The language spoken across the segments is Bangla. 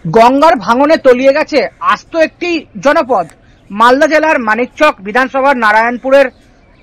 গঙ্গার ভাঙনে তলিয়ে গেছে আস্ত একটি জনপদ। মালদা জেলার মানিকচক বিধানসভার নারায়ণপুরের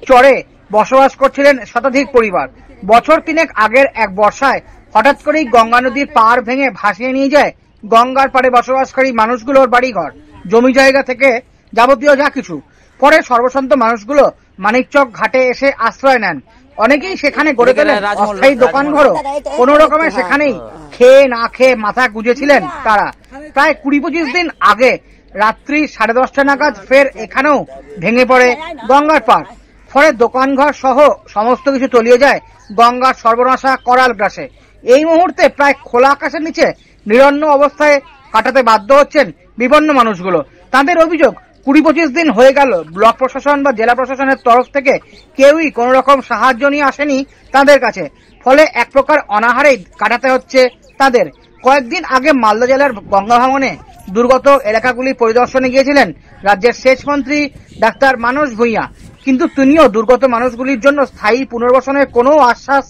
চরে বসবাস করছিলেন শতাধিক পরিবার। বছর তিনেক আগের এক বর্ষায় হঠাৎ করেই গঙ্গা নদীর পাড় ভেঙে ভাসিয়ে নিয়ে যায় গঙ্গার পাড়ে বসবাসকারী মানুষগুলোর বাড়িঘর, জমি জায়গা থেকে যাবতীয় যা কিছু। পরে সর্বশান্ত মানুষগুলো মানিকচক ঘাটে এসে আশ্রয় নেন। অনেকেই সেখানে গড়ে তোলেন অস্থায়ী দোকানঘরও। কোন রকমে সেখানেই খেয়ে না খেয়ে মাথা গুঁজেছিলেন তারা। প্রায় 20-25 দিন আগে রাত্রি 10:30 নাগাদ ফের এখানেও ভেঙে পড়ে গঙ্গার পাড়। ফলে দোকানঘর সহ সমস্ত কিছু তলিয়ে যায় গঙ্গার সর্বনাশা করাল গ্রাসে। এই মুহূর্তে প্রায় খোলা আকাশের নিচে নিরন্ন অবস্থায় কাটাতে বাধ্য হচ্ছেন বিপন্ন মানুষগুলো। তাদের অভিযোগ, 20-25 দিন হয়ে গেল ব্লক প্রশাসন বা জেলা প্রশাসনের তরফ থেকে কেউই কোন রকম সাহায্য নিয়ে আসেনি তাদের কাছে। ফলে এক প্রকার অনাহারেই কাটাতে হচ্ছে তাদের। কয়েকদিন আগে মালদা জেলার গঙ্গা ভাঙনে দুর্গত এলাকাগুলি পরিদর্শনে গিয়েছিলেন রাজ্যের সেচ মন্ত্রী ডাক্তার মানস ভূঁইয়া, কিন্তু তিনিও দুর্গত মানুষগুলির জন্য স্থায়ী পুনর্বাসনের কোনো আশ্বাস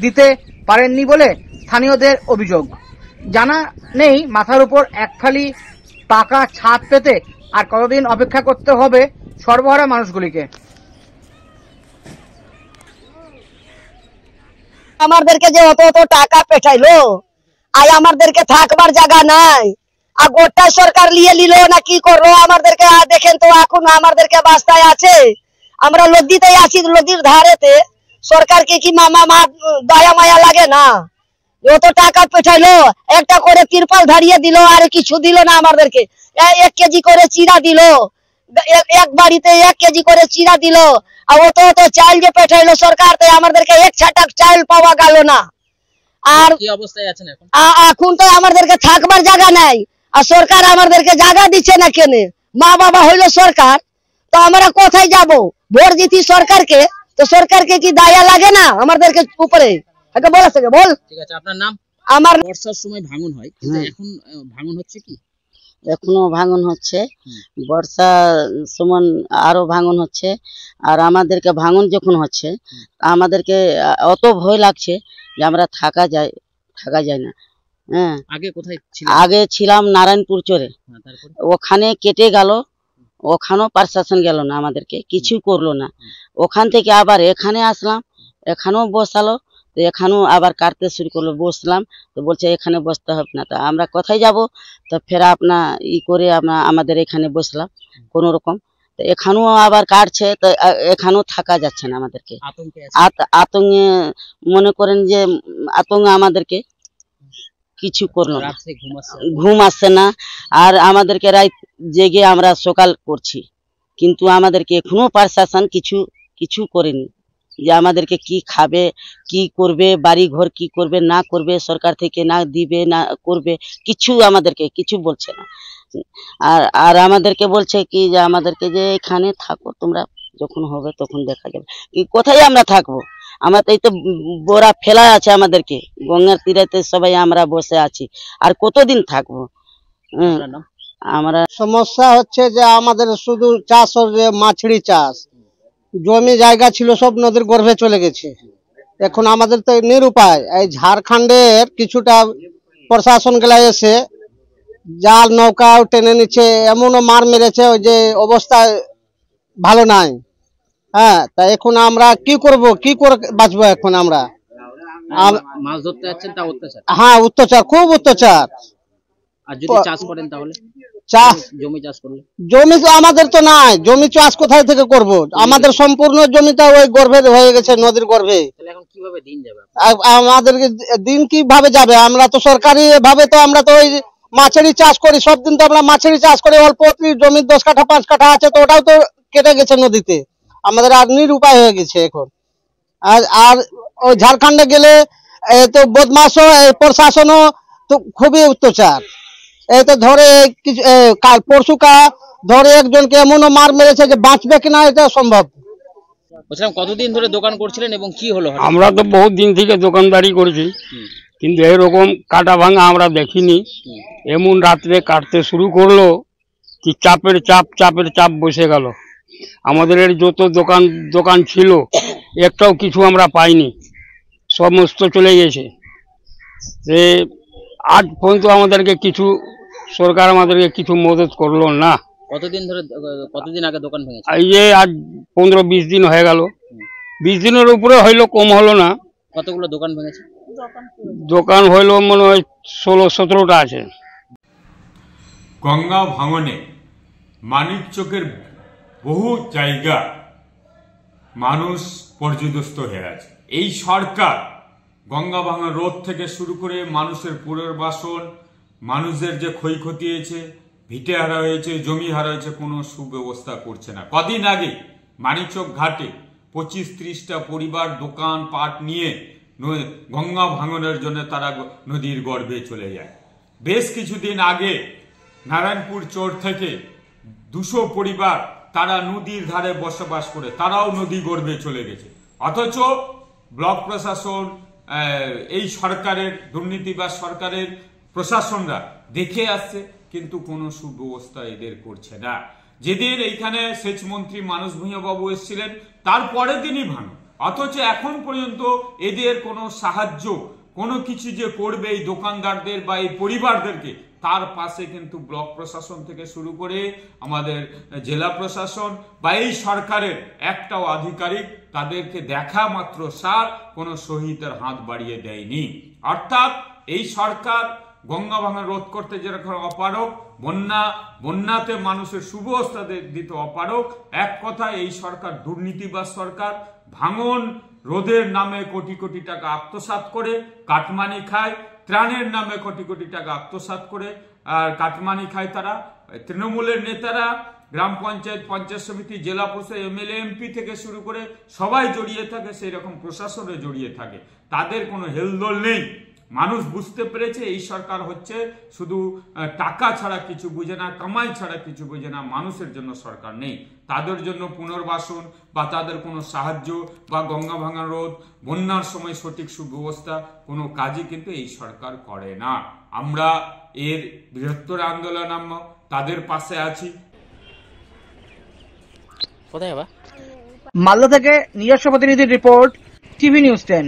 দিতে পারেননি বলে স্থানীয়দের অভিযোগ। জানা নেই মাথার উপর একখালি পাকা ছাদ পেতে আর কতদিন অপেক্ষা করতে হবে সর্বহারা মানুষগুলিকে। আমাদেরকে যে অত অত টাকা পেঠাইলো, আর আমাদেরকে থাকবার জায়গা নাই, আর গোটা সরকার নিয়ে নিল না কি করলো আমাদেরকে। দেখেন তো এখন আমাদেরকে বাস্তায় আছে, আমরা নদীতে আছি, নদীর ধারেতে। সরকারকে কি মা দয়া মায়া লাগে না? অত টাকা পেঠাইলো, একটা করে তিরপাল ধারিয়ে দিল, আর কিছু দিল না আমাদেরকে। 1 কেজি করে চিড়া দিল, এক বাড়িতে 1 কেজি করে চিড়া দিল। আর অত অত চাল যে পেঠাইলো সরকার, তাই আমাদেরকে 1 ছাটাক চাল পাওয়া গেল না। আর কি অবস্থায় আছেন এখন? এখন তো আমাদেরকে থাকবার জায়গা নাই, আর সরকার আমাদেরকে জায়গা দিচ্ছে না কেন? মা বাবা হইলো সরকার, তো আমরা কোথায় যাব? ভোট দিতি সরকারকে, তো সরকারকে কি দয়া লাগে না আমাদেরকে উপরে? বলা থেকে বল। ঠিক আছে, আপনার নাম? আমার বর্ষার সময় ভাঙন হয়, কিন্তু এখন ভাঙন হচ্ছে কি? এখনো ভাঙন হচ্ছে, বর্ষা সময় আরো ভাঙন হচ্ছে। আর আমাদেরকে ভাঙন যখন হচ্ছে আমাদেরকে অত ভয় লাগছে যে আমরা থাকা যায় না। হ্যাঁ, আগে কোথায় ছিলাম? আগে ছিলাম নারায়ণপুর চরে, ওখানে কেটে গেল, ওখানেও প্রশাসন গেল না, আমাদেরকে কিছু করলো না। ওখান থেকে আবার এখানে আসলাম, এখানেও বসালো, তো এখানেও আবার কাটতে শুরু করলো। বসলাম তো বলছে এখানে বসতে হবে না, তো আমরা কোথায় যাব? তো ফের আপনা করে আমাদের এখানে বসলাম কোন রকম। তো এখানেও আবার কাটছে, তো এখানেও থাকা যাচ্ছে না আমাদেরকে। আতঙ্কে মনে করেন যে আতঙ্ক, আমাদেরকে কিছু করলো না, ঘুম আসছে না। আর আমাদেরকে রাত জেগে আমরা সকাল করছি, কিন্তু আমাদেরকে এখনো প্রশাসন কিছু করেনি যে আমাদেরকে কি খাবে, কি করবে, বাড়ি ঘর কি করবে না করবে, সরকার থেকে না দিবে না করবে, কিছু আমাদেরকে কিছু বলছে না। আর আমাদেরকে বলছে কি যে আমাদেরকে যে এখানে থাকো তোমরা, যখন হবে তখন দেখা যাবে। কোথায় আমরা থাকবো? আমরা তো এই তো বোরা ফেলা আছে আমাদেরকে, গঙ্গার তীরেতে সবাই আমরা বসে আছি, আর কতদিন থাকবো? আমরা সমস্যা হচ্ছে যে আমাদের শুধু চাষ, মাছড়ি চাষ, জমি জায়গা ছিল সব নদীর গর্ভে চলে গেছে। এখন আমাদের তো নিরুপায়। এই ঝাড়খণ্ডের কিছুটা প্রশাসন গুলা এসে জাল নৌকাও টেনে নিচ্ছে, এমনও মার মেরেছে ওই যে অবস্থা ভালো নাই। হ্যাঁ, তা এখন আমরা কি করব, কি করে বাঁচবো এখন আমরা? মাছ ধরতে যাচ্ছেন তা অত্যাচার? হ্যাঁ, অত্যাচার, খুব অত্যাচার। আর যদি চাষ করেন তাহলে? জমি তো আমাদের তো নাই, জমি চাষ কোথায় থেকে করব? আমাদের সম্পূর্ণ জমিটা ওই গর্ভে হয়ে গেছে, নদীর গর্ভে। এখন কিভাবে দিন যাবে আমাদের? দিন কিভাবে যাবে? আমরা তো সরকারি ভাবে তো আমরা তো ওই মাছেরই চাষ করি, সব দিন তো আমরা মাছেরই চাষ করি। অল্প জমি 10 কাঠা 5 কাঠা আছে, তো ওটাও তো কেটে গেছে নদীতে। আমাদের আর নিরুপায় হয়ে গেছে এখন। আর ওই ঝাড়খণ্ডে গেলে তো বদমাশও, প্রশাসনও তো খুবই অত্যাচার। এই তো ধরে কিছু কাল পরশুকা ধরে একজনকে এমনও মার মেরেছে যে বাঁচবে কিনা এটা সম্ভব। কতদিন ধরে দোকান করছিলেন এবং কি হলো? আমরা তো বহুত দিন থেকে দোকানদারি করেছি, কিন্তু এরকম কাটা ভাঙা আমরা দেখিনি। এমন রাত্রে কাটতে শুরু করলো কি চাপের চাপ বসে গেল। আমাদের যত দোকান ছিল একটাও কিছু আমরা পাইনি, সমস্ত চলে গেছে। আজ পর্যন্ত আমাদেরকে কিছু সরকার আমাদেরকে কিছু মদত করলো না। কতদিন আগে দোকান ভেঙেছে? এই যে আজ 15-20 দিন হয়ে গেল, 20 দিনের উপরে হইলো, কম হলো না। কতগুলো দোকান ভেঙেছে? দোকান হইলো মনে হয় 16-17টা আছে। গঙ্গা ভাঙনে মানিকচকের বহু জায়গা মানুষ পর্যদস্ত হয়ে আছে। এই সরকার গঙ্গা ভাঙন রোধ থেকে শুরু করে মানুষের পুনর্বাসন, মানুষের যে ক্ষয়ক্ষতি হয়েছে, ভিটে হারা হয়েছে, জমি হারা হয়েছে, কোনো সুব্যবস্থা করছে না। কদিন আগে মানিকচক ঘাটে 25-30টা পরিবার দোকান পাট নিয়ে গঙ্গা ভাঙনের জন্য তারা নদীর গর্ভে চলে যায়। বেশ কিছুদিন আগে নারায়ণপুর চর থেকে 200 পরিবার তারা নদীর ধারে বসবাস করে তারাও নদী গর্ভে চলে গেছে। অথচ ব্লক প্রশাসন, এই সরকারের দুর্নীতিবাজ সরকারের প্রশাসনরা দেখে আসছে, কিন্তু কোনো সুব্যবস্থা এদের করছে না। যেদিন এইখানে সেচ মন্ত্রী মানস ভূঁইয়া বাবু এসেছিলেন তার পরের দিনই ভাঙন, অথচ এখন পর্যন্ত এদের কোনো সাহায্য, কোনো কিছু যে করবে এই দোকানদারদের বা এই পরিবারদেরকে, তার পাশে কিন্তু ব্লক প্রশাসন থেকে শুরু করে আমাদের জেলা প্রশাসন বা এই সরকারের একটাও আধিকারিক তাদেরকে দেখা মাত্র সার কোনো সহায়তার হাত বাড়িয়ে দেয়নি। অর্থাৎ এই সরকার গঙ্গা ভাঙন রোধ করতে যেরকম অপারক, বন্যাতে মানুষের সুব্যবস্থা দিতে অপারক, এক কথা এই সরকার দুর্নীতিবাজ সরকার। ভাঙন রোধের নামে কোটি কোটি টাকা আত্মসাৎ করে কাটমানি খায়, ত্রাণের নামে কোটি কোটি টাকা আত্মসাৎ করে আর কাটমানি খায় তারা। তৃণমূলের নেতারা, গ্রাম পঞ্চায়েত, পঞ্চায়েত সমিতি, জেলা পরিষদ, এমএলএ, এমপি থেকে শুরু করে সবাই জড়িয়ে থাকে, সেই রকম প্রশাসনে জড়িয়ে থাকে, তাদের কোনো হেলদোল নেই। মানুষ বুঝতে পেরেছে এই সরকার হচ্ছে শুধু টাকা ছাড়া কিছু বুঝে না, কামাই ছাড়া কিছু বুঝে না, মানুষের জন্য সরকার নেই। তাদের জন্য পুনর্বাসন বা তাদের কোনো সাহায্য বা গঙ্গা ভাঙা রোধ, বন্যার সময় সঠিক সুব্যবস্থা কোনো কাজই কিন্তু এই সরকার করে না। আমরা এর বৃহত্তর আন্দোলন, আমরা তাদের পাশে আছি। কোথায়? মালদা থেকে নিজস্ব প্রতিনিধির রিপোর্ট, টিভি নিউজ 10।